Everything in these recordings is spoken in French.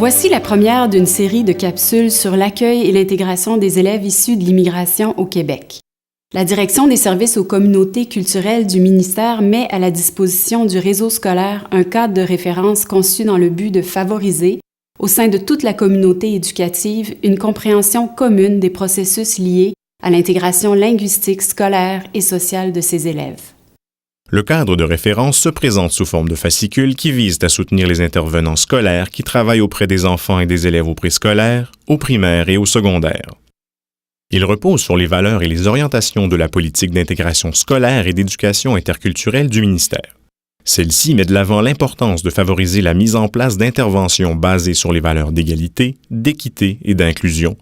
Voici la première d'une série de capsules sur l'accueil et l'intégration des élèves issus de l'immigration au Québec. La Direction des services aux communautés culturelles du ministère met à la disposition du réseau scolaire un cadre de référence conçu dans le but de favoriser, au sein de toute la communauté éducative, une compréhension commune des processus liés à l'intégration linguistique, scolaire et sociale de ses élèves. Le cadre de référence se présente sous forme de fascicules qui visent à soutenir les intervenants scolaires qui travaillent auprès des enfants et des élèves au préscolaire, au primaire et au secondaire. Il repose sur les valeurs et les orientations de la politique d'intégration scolaire et d'éducation interculturelle du ministère. Celle-ci met de l'avant l'importance de favoriser la mise en place d'interventions basées sur les valeurs d'égalité, d'équité et d'inclusion,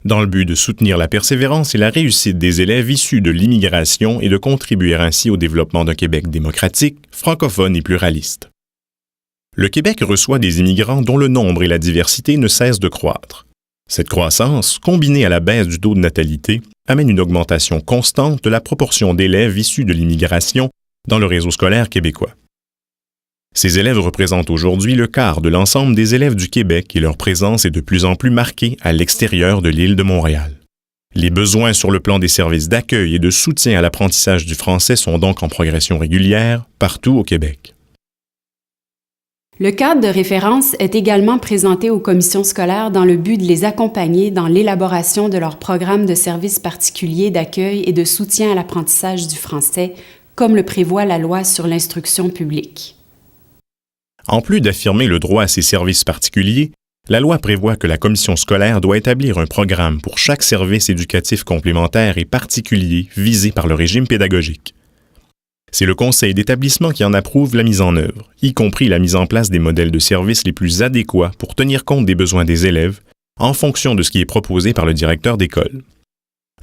dans le but de soutenir la persévérance et la réussite des élèves issus de l'immigration et de contribuer ainsi au développement d'un Québec démocratique, francophone et pluraliste. Le Québec reçoit des immigrants dont le nombre et la diversité ne cessent de croître. Cette croissance, combinée à la baisse du taux de natalité, amène une augmentation constante de la proportion d'élèves issus de l'immigration dans le réseau scolaire québécois. Ces élèves représentent aujourd'hui le quart de l'ensemble des élèves du Québec et leur présence est de plus en plus marquée à l'extérieur de l'île de Montréal. Les besoins sur le plan des services d'accueil et de soutien à l'apprentissage du français sont donc en progression régulière partout au Québec. Le cadre de référence est également présenté aux commissions scolaires dans le but de les accompagner dans l'élaboration de leurs programmes de services particuliers d'accueil et de soutien à l'apprentissage du français, comme le prévoit la loi sur l'instruction publique. En plus d'affirmer le droit à ces services particuliers, la loi prévoit que la commission scolaire doit établir un programme pour chaque service éducatif complémentaire et particulier visé par le régime pédagogique. C'est le conseil d'établissement qui en approuve la mise en œuvre, y compris la mise en place des modèles de services les plus adéquats pour tenir compte des besoins des élèves, en fonction de ce qui est proposé par le directeur d'école.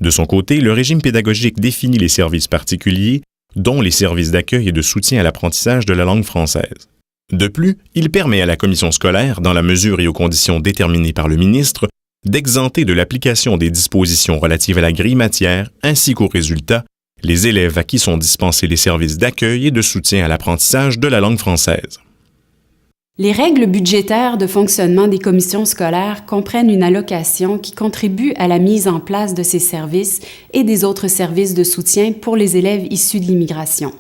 De son côté, le régime pédagogique définit les services particuliers, dont les services d'accueil et de soutien à l'apprentissage de la langue française. De plus, il permet à la commission scolaire, dans la mesure et aux conditions déterminées par le ministre, d'exenter de l'application des dispositions relatives à la grille matière ainsi qu'aux résultats les élèves à qui sont dispensés les services d'accueil et de soutien à l'apprentissage de la langue française. Les règles budgétaires de fonctionnement des commissions scolaires comprennent une allocation qui contribue à la mise en place de ces services et des autres services de soutien pour les élèves issus de l'immigration.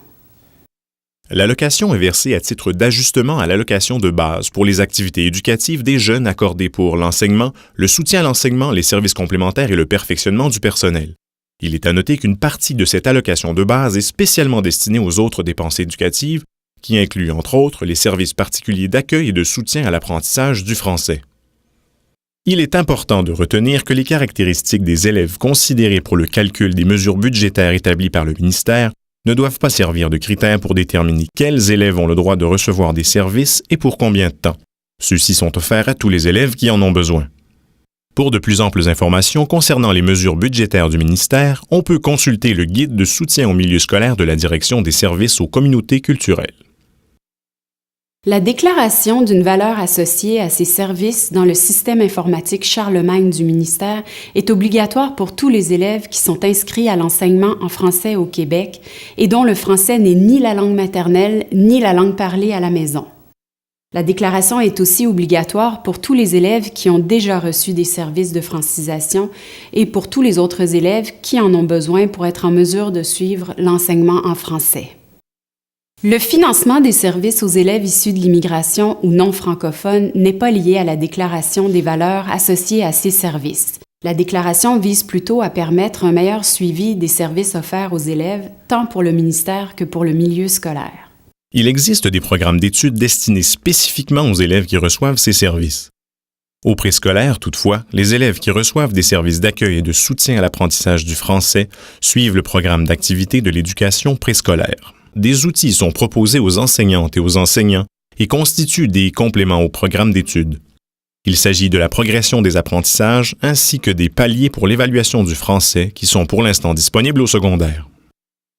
L'allocation est versée à titre d'ajustement à l'allocation de base pour les activités éducatives des jeunes accordées pour l'enseignement, le soutien à l'enseignement, les services complémentaires et le perfectionnement du personnel. Il est à noter qu'une partie de cette allocation de base est spécialement destinée aux autres dépenses éducatives, qui incluent entre autres les services particuliers d'accueil et de soutien à l'apprentissage du français. Il est important de retenir que les caractéristiques des élèves considérés pour le calcul des mesures budgétaires établies par le ministère ne doivent pas servir de critères pour déterminer quels élèves ont le droit de recevoir des services et pour combien de temps. Ceux-ci sont offerts à tous les élèves qui en ont besoin. Pour de plus amples informations concernant les mesures budgétaires du ministère, on peut consulter le guide de soutien au milieu scolaire de la Direction des services aux communautés culturelles. La déclaration d'une valeur associée à ces services dans le système informatique Charlemagne du ministère est obligatoire pour tous les élèves qui sont inscrits à l'enseignement en français au Québec et dont le français n'est ni la langue maternelle ni la langue parlée à la maison. La déclaration est aussi obligatoire pour tous les élèves qui ont déjà reçu des services de francisation et pour tous les autres élèves qui en ont besoin pour être en mesure de suivre l'enseignement en français. Le financement des services aux élèves issus de l'immigration ou non francophones n'est pas lié à la déclaration des valeurs associées à ces services. La déclaration vise plutôt à permettre un meilleur suivi des services offerts aux élèves, tant pour le ministère que pour le milieu scolaire. Il existe des programmes d'études destinés spécifiquement aux élèves qui reçoivent ces services. Au préscolaire, toutefois, les élèves qui reçoivent des services d'accueil et de soutien à l'apprentissage du français suivent le programme d'activité de l'éducation préscolaire. Des outils sont proposés aux enseignantes et aux enseignants et constituent des compléments au programme d'études. Il s'agit de la progression des apprentissages ainsi que des paliers pour l'évaluation du français qui sont pour l'instant disponibles au secondaire.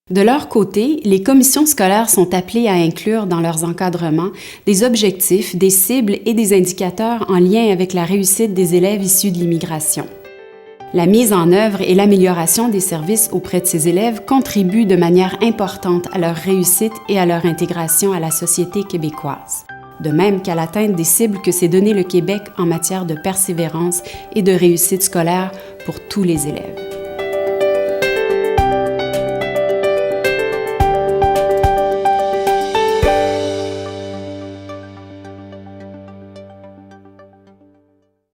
De leur côté, les commissions scolaires sont appelées à inclure dans leurs encadrements des objectifs, des cibles et des indicateurs en lien avec la réussite des élèves issus de l'immigration. La mise en œuvre et l'amélioration des services auprès de ces élèves contribuent de manière importante à leur réussite et à leur intégration à la société québécoise. de même qu'à l'atteinte des cibles que s'est donné le Québec en matière de persévérance et de réussite scolaire pour tous les élèves.